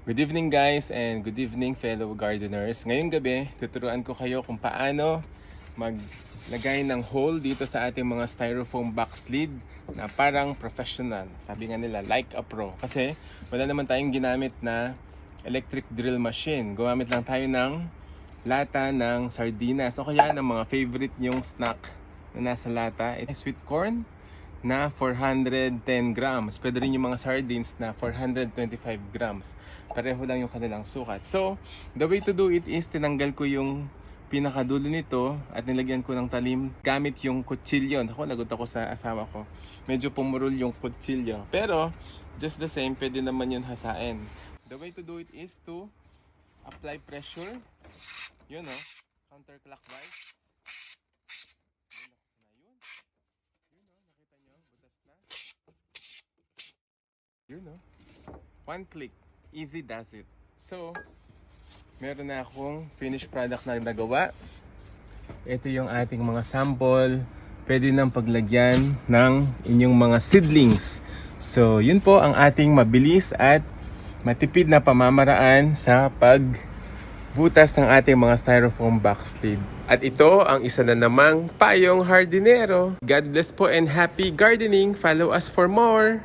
Good evening guys and good evening fellow gardeners. Ngayong gabi, tuturuan ko kayo kung paano maglagay ng hole dito sa ating mga styrofoam box lid na parang professional. Sabi nga nila, like a pro. Kasi wala naman tayong ginamit na electric drill machine. Gumamit lang tayo ng lata ng sardinas o kaya ng mga favorite nyong snack na nasa lata. Ito sweet corn na 410 grams. Pwede rin yung mga sardines na 425 grams. Pareho lang yung kanilang sukat. So, the way to do it is tinanggal ko yung pinakadulo nito at nilagyan ko ng talim gamit yung kutsilyo. Ako, lagot ako sa asawa ko. Medyo pumurol yung kutsilyo. Pero, just the same, pwede naman yun hasain. The way to do it is to apply pressure. Yun o, counterclockwise. You know, one click, easy does it. So, meron na akong finished product na nagawa. Ito yung ating mga sample. Pwede nang paglagyan ng inyong mga seedlings. So, yun po ang ating mabilis at matipid na pamamaraan sa pagbutas ng ating mga styrofoam box lid. At ito ang isa na namang payong hardinero. God bless po and happy gardening. Follow us for more!